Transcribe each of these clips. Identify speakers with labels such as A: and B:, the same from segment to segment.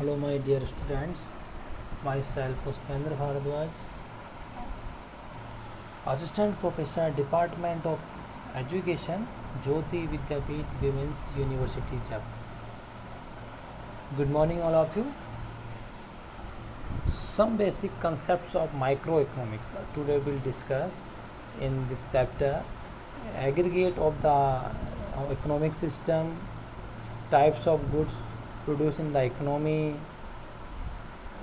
A: Hello my dear students, myself Puspendra Bharadwaj, Assistant Professor, Department of Education, Jyoti Vidyapeeth Women's University, Jaipur. Good morning all of you. Some basic concepts of microeconomics today we'll discuss in this chapter. Aggregate of the economic system, types of goods produced in the economy,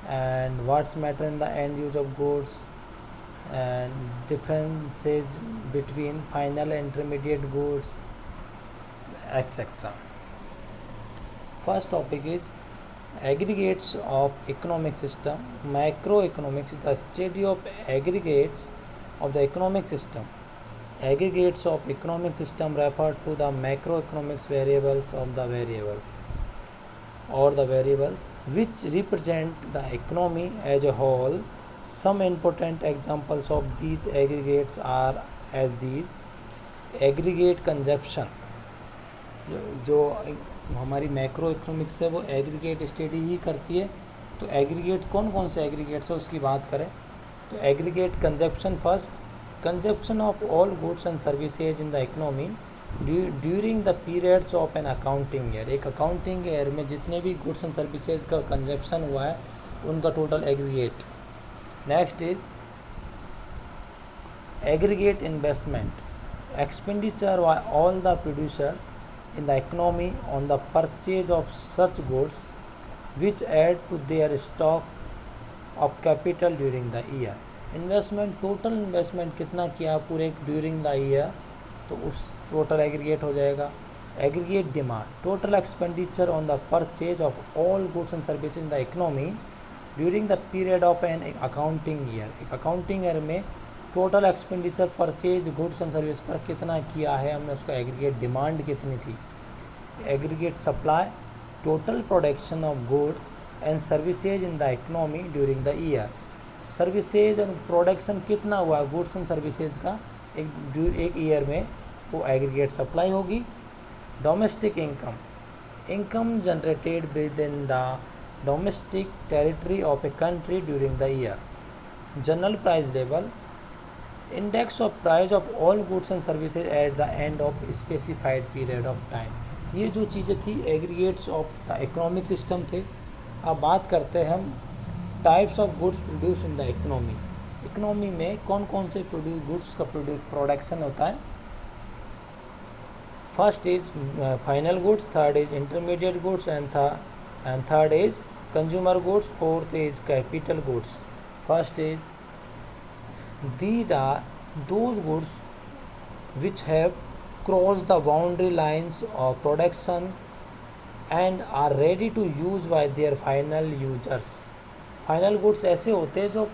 A: and what's matter in the end use of goods, and differences between final and intermediate goods, etc. First topic is aggregates of economic system. Macroeconomics is the study of aggregates of the economic system. Aggregates of economic system refer to the macroeconomics variables of the variables or the variables which represent the economy as a whole. Some important examples of these aggregates are as these: aggregate consumption, जो हमारी macro economics है वो aggregate study ही करती है। तो aggregate कौन कौन से एग्रीगेट्स है उसकी बात करें तो aggregate consumption, first consumption of all goods and services in the economy during the periods of an accounting year. एक अकाउंटिंग ईयर में जितने भी गुड्स एंड सर्विसेज का कंजप्शन हुआ है उनका total aggregate. Next is aggregate investment, expenditure by all the producers in the economy on the purchase of such goods which add to their stock of capital during the year। Investment, total investment कितना किया पूरे during the year, तो उस total aggregate हो जाएगा। Aggregate demand, total expenditure on the purchase of all goods and services in the economy during the period of an accounting year. एक accounting year में total expenditure purchase goods and service पर कितना किया है हमने, उसका एग्रीगेट डिमांड कितनी थी। Aggregate supply, total production of goods and services in the economy during the year. Services and production कितना हुआ गुड्स एंड सर्विसेज का एक ईयर में, वो एग्रीगेट सप्लाई होगी। Domestic income, income generated with in the domestic territory of a country during the year. General price level, index of price of all goods and services at the end of specified period of time. ये जो चीज़ें थी aggregates of the economic system थे। अब बात करते हैं हम types of goods produce in the economy. Economy में कौन कौन से गुड्स का प्रोडक्शन होता है। First is final goods, third is intermediate goods and third is consumer goods, fourth is capital goods. First is these are those goods which have crossed the boundary lines of production and are ready to use by their final users। Final goods ऐसे होते हैं जो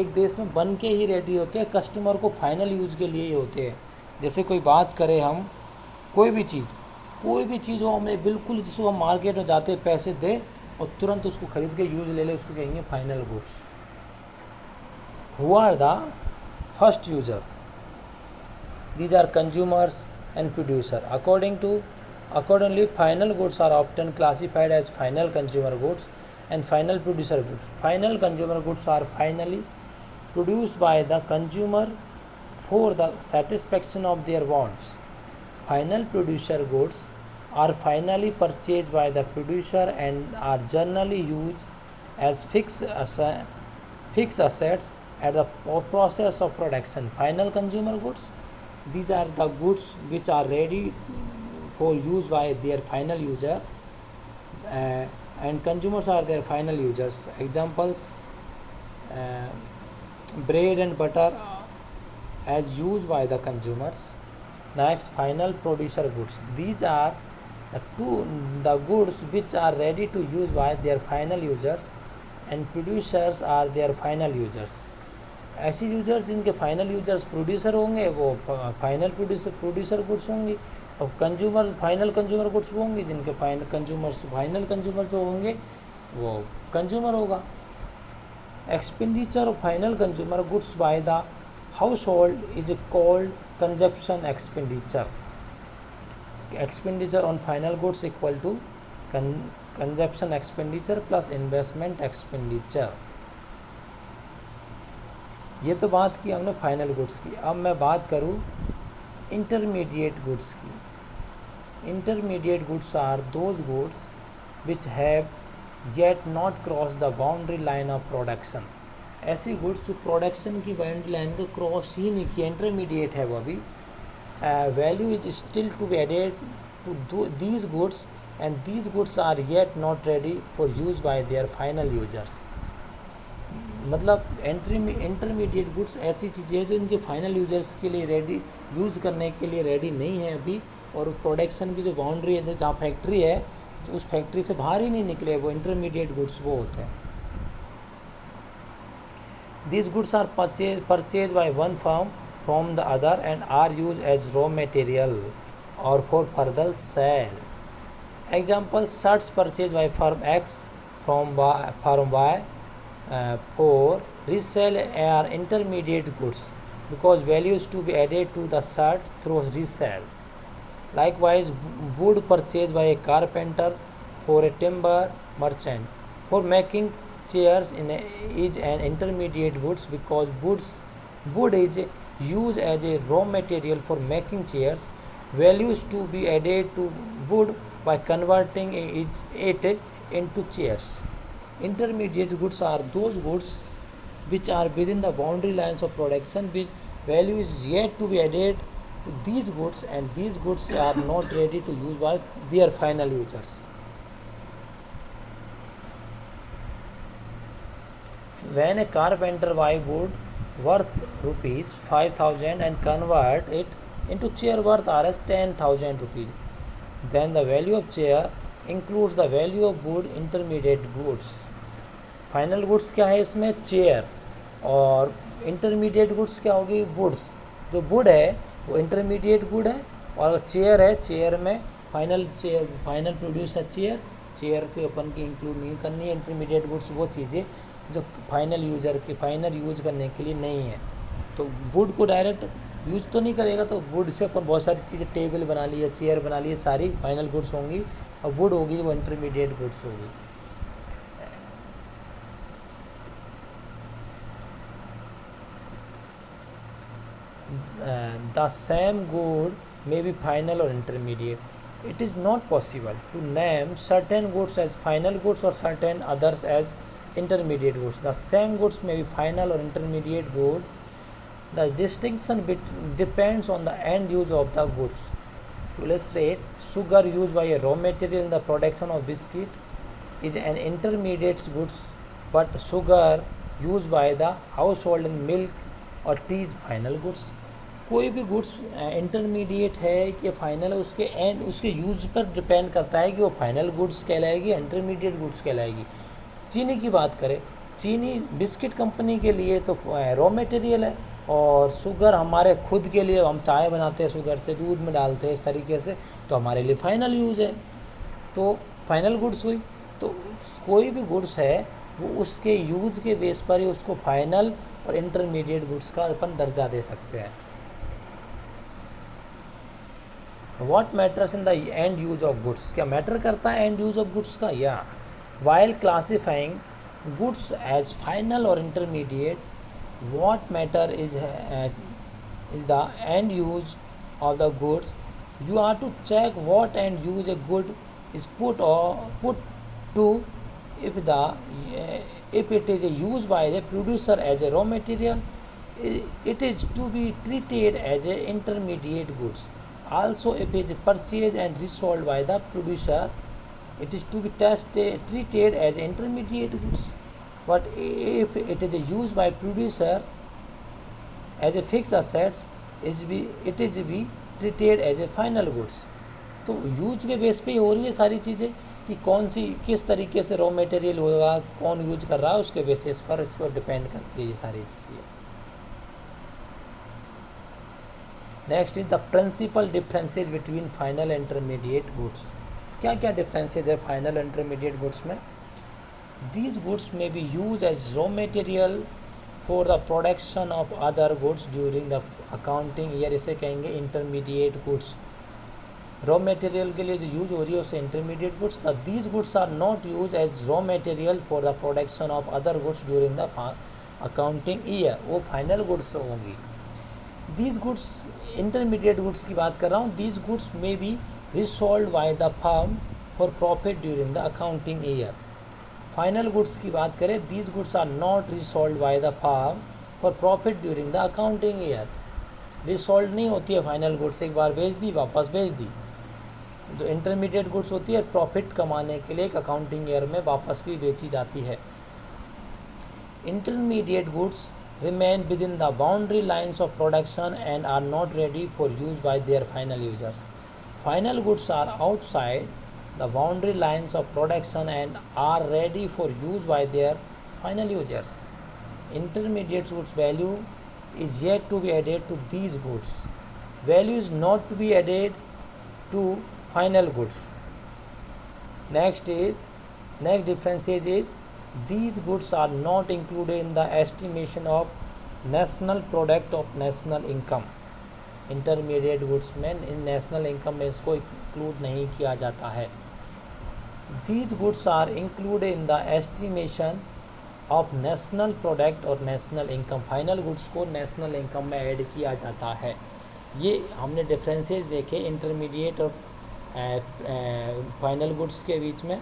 A: एक देश में बन के ही ready होते हैं, कस्टमर को फाइनल यूज़ के लिए ही होते हैं। जैसे कोई बात करें हम, कोई भी चीज़ हो, हमें बिल्कुल जिसको हम मार्केट में जाते पैसे दे और तुरंत उसको खरीद के यूज़ ले ले, उसको कहेंगे final goods. Who are the first user? These are consumers and producer. Accordingly, final goods are often classified as final consumer goods and final producer goods. Final consumer goods are finally produced by the consumer for the satisfaction of their wants. Final producer goods are finally purchased by the producer and are generally used as fixed assets at the process of production। Final consumer goods, these are the goods which are ready for use by their final user, and consumers are their final users। Examples, bread and butter as used by the consumers। Next, final producer goods, these are the goods which are ready to use by their final users and producers are their final users। ऐसी users जिनके final users producer होंगे वो final producer goods होंगी, और final consumer goods होंगे जिनके final consumer जो होंगे वो कंज्यूमर होगा। Expenditure of final consumer goods by the house hold is called consumption expenditure. expenditure on final goods equal to consumption expenditure plus investment expenditure. ये तो बात की हमने फाइनल गुड्स की। अब मैं बात करूँ इंटरमीडिएट गुड्स की। Intermediate goods are those goods which have yet not cross the boundary line of production. ऐसी गुड्स जो प्रोडक्शन की बाउंड्री लाइन को क्रॉस ही नहीं किया, इंटरमीडिएट है वो अभी। Value is still to be added to these goods and these goods are yet not ready for use by their final users. मतलब इंटरमीडिएट गुड्स ऐसी चीज़ें हैं जो इनके फाइनल यूजर्स के लिए रेडी, यूज़ करने के लिए रेडी नहीं है अभी, और प्रोडक्शन की जो बाउंड्री है, जहाँ फैक्ट्री है, उस फैक्ट्री से बाहर ही नहीं निकले, वो इंटरमीडिएट गुड्स वो होते हैं। These goods are purchased by one firm from the other and are used as raw material or for further sale. Example: shirts purchased by firm X from firm Y for resale are intermediate goods because value is to be added to the shirt through resale. Likewise, wood purchased by a carpenter for a timber merchant for making chairs is an intermediate goods because wood is used as a raw material for making chairs. Values to be added to wood by converting it into chairs. Intermediate goods are those goods which are within the boundary lines of production, which value is yet to be added to these goods, and these goods are not ready to use by their final users. When a carpenter buy wood worth rupees 5,000 and convert it into chair worth Rs 10,000 rupees, then the value of chair includes the value of wood intermediate goods. Final goods क्या है इसमें? Chair. और intermediate goods क्या होगी? Woods. जो would है वो intermediate good है, और चेयर है, चेयर में फाइनल प्रोड्यूस है चेयर। चेयर के अपन की इंक्लूड नहीं करनी है। इंटरमीडिएट गुड्स वो चीज़ें जो फाइनल यूज करने के लिए नहीं है। तो वुड को डायरेक्ट यूज तो नहीं करेगा, तो वुड से अपन बहुत सारी चीज़ें, टेबल बना ली है, चेयर बना ली है, सारी फाइनल गुड्स होंगी, और वुड होगी वो इंटरमीडिएट गुड्स होगी। The same good may be final or intermediate. It is not possible to name certain goods as final goods or certain others as intermediate goods. The same goods may be final or intermediate good. The distinction depends on the end use of the goods. To illustrate, sugar used by a raw material in the production of biscuit is an intermediate goods, but sugar used by the household in milk or tea is final goods. कोई भी goods intermediate है कि final है, उसके and, उसके use पर depend करता है कि वो फाइनल गुड्स कहलाएगी, इंटरमीडिएट गुड्स कहलाएगी। चीनी की बात करें, चीनी बिस्किट कंपनी के लिए तो रॉ मटेरियल है, और शुगर हमारे खुद के लिए, हम चाय बनाते हैं शुगर से, दूध में डालते हैं इस तरीके से, तो हमारे लिए फाइनल यूज़ है, तो फाइनल गुड्स हुई। तो कोई भी गुड्स है वो उसके यूज़ के बेस पर ही उसको फाइनल और इंटरमीडिएट गुड्स का अपन दर्जा दे सकते हैं। What matters in the end use of goods? क्या मैटर करता है एंड यूज ऑफ गुड्स का? या while classifying goods as final or intermediate, what matter is the end use of the goods. You are to check what end use a good is put to if it is used by the producer as a raw material, it is to be treated as a intermediate goods. Also, if it is purchased and resold by the producer, it is to be treated as intermediate goods. But if it is used by producer as a fixed assets, it is be treated as a final goods. तो use के base पे ही हो रही है सारी चीज़ें कि कौन सी किस तरीके से रॉ मटेरियल होगा, कौन यूज कर रहा है, उसके बेसिस पर इसको डिपेंड करती है ये सारी चीज़ें। Next is the principal differences between final intermediate goods. क्या क्या डिफरेंसेज है फाइनल इंटरमीडिएट गुड्स में? These goods may be use as raw material for the production of other goods during the accounting year, इसे कहेंगे intermediate goods. Raw material के लिए जो use हो रही है उसे intermediate goods. These goods are not use as raw material for the production of other goods during the accounting year, वो फाइनल गुड्स होंगी। दीज गुड्स, इंटरमीडिएट गुड्स की बात कर रहा हूँ। These goods may be resold by the firm for profit during the accounting year. Final goods की बात करें, these goods are not resold by the firm for profit during the accounting year. Resold नहीं होती है final goods, एक बार बेच दी वापस बेच दी। जो इंटरमीडिएट गुड्स होती है प्रॉफिट कमाने के लिए एक अकाउंटिंग ईयर में वापस भी बेची जाती है। Intermediate goods remain within the boundary lines of production and are not ready for use by their final users. Final goods are outside the boundary lines of production and are ready for use by their final users. Intermediate goods value is yet to be added to these goods. Value is not to be added to final goods. Next difference is these goods are not included in the estimation of national product of national income. Intermediate goods में इन national income में इसको include नहीं किया जाता है। These goods are included in the estimation of national product और national income. Final goods को national income में ऐड किया जाता है। ये हमने डिफरेंसेस देखे इंटरमीडिएट और फाइनल गुड्स के बीच में।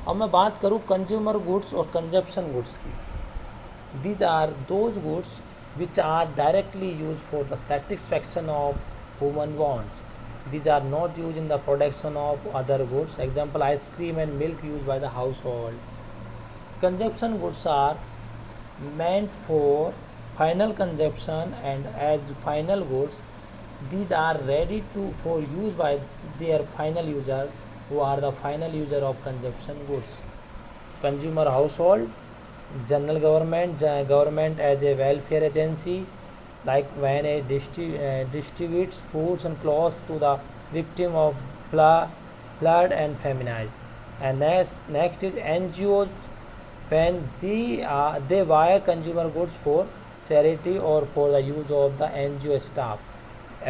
A: अब मैं बात करूँ कंज्यूमर गुड्स और कंजप्शन गुड्स की। These are those goods which are directly use for the satisfaction of human wants. These are not used in the production of other goods. Example, ice cream and milk used by the households. Consumption goods are meant for final consumption and as final goods. These are ready for use by their final users who are the final user of consumption goods. Consumer household, general government as a welfare agency, like when it distributes foods and clothes to the victim of flood and famine. And next is NGOs, when they buy consumer goods for charity or for the use of the NGO staff.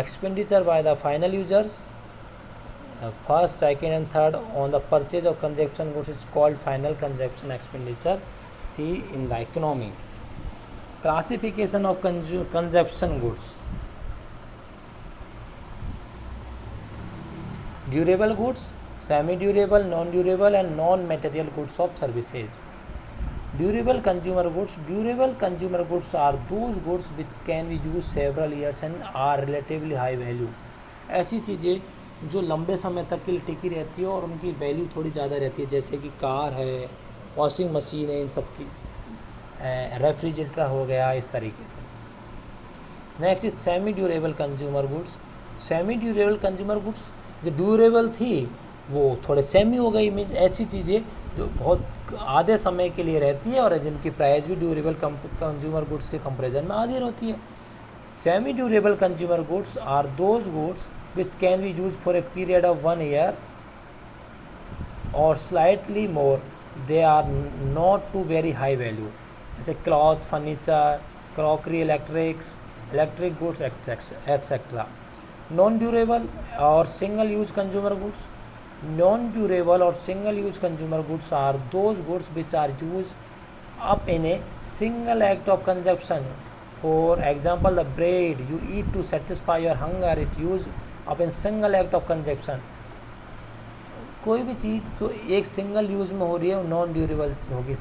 A: Expenditure by the final users, first, second and third on the purchase of consumption goods is called final consumption expenditure. See in the economy. Classification of consumption goods. Durable goods, semi-durable, non-durable and non-material goods of services. Durable consumer goods. Durable consumer goods are those goods which can be used several years and are relatively high value. ऐसी चीज़ें जो लंबे समय तक के लिए टिकी रहती है और उनकी वैल्यू थोड़ी ज़्यादा रहती है, जैसे कि कार है, वॉशिंग मशीन है, इन सब की, रेफ्रिजरेटर हो गया, इस तरीके से। Next is semi durable consumer goods. Semi durable consumer goods जो ड्यूरेबल थी वो थोड़े सेमी हो गई, मीन्स ऐसी चीज़ें जो बहुत आधे समय के लिए रहती है और जिनकी प्राइस भी ड्यूरेबल कंज्यूमर गुड्स के कंपैरिजन में आधी होती है। Semi durable consumer goods are those goods which can be use for a period of 1 year और slightly more. They are not too very high value, जैसे cloth, furniture, crockery, electric goods etcetera. Non durable और single use consumer goods. Non durable और single use consumer goods are those goods which are use up in a single act of consumption. For example, the bread you eat to satisfy your hunger, it use up in single act of consumption. कोई भी चीज़ जो एक single use में हो रही है वो non durable होगी।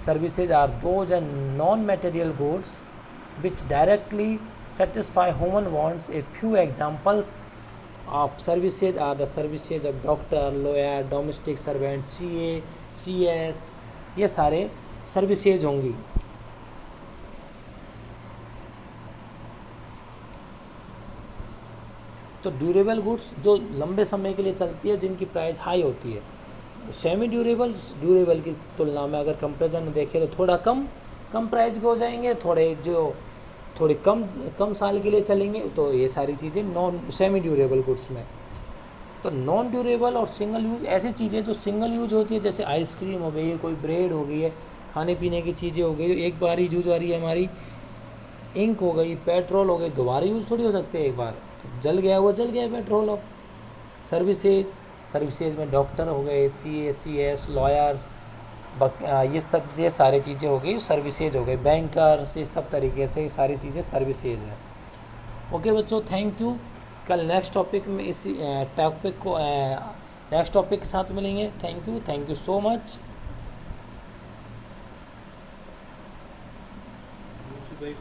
A: Services are those and non-material goods which directly satisfy human wants. A few examples of services are the services of doctor, lawyer, domestic servant, CA, CS, ये सारे सर्विसेज होंगी। तो ड्यूरेबल गुड्स जो लंबे समय के लिए चलती है, जिनकी प्राइस हाई होती है। सेमी ड्यूरेबल की तुलना में अगर कंपेरिजन में देखें तो थोड़ा कम प्राइस के हो जाएंगे, थोड़े कम साल के लिए चलेंगे। तो ये सारी चीज़ें नॉन सेमी ड्यूरेबल गुड्स में। तो नॉन ड्यूरेबल और सिंगल यूज ऐसी चीज़ें जो सिंगल यूज होती है, जैसे आइसक्रीम हो गई है, कोई ब्रेड हो गई है, खाने पीने की चीज़ें हो गई, एक बार ही यूज आ रही है हमारी इंक हो गई, पेट्रोल हो गई, दोबारा यूज़ थोड़ी हो सकते हैं एक बार, तो जल गया वो जल गया पेट्रोल। अब सर्विसेज, सर्विसेज में डॉक्टर हो गए, CA CS लॉयर्स, ये सब ये सारी चीज़ें हो गई सर्विसेज हो गई, बैंकर्स, ये सब तरीके से ये सारी चीज़ें सर्विसेज है। ओके बच्चों, थैंक यू। कल नेक्स्ट टॉपिक में इसी टॉपिक को नेक्स्ट टॉपिक के साथ मिलेंगे। Thank you so much.
B: Munshi भाई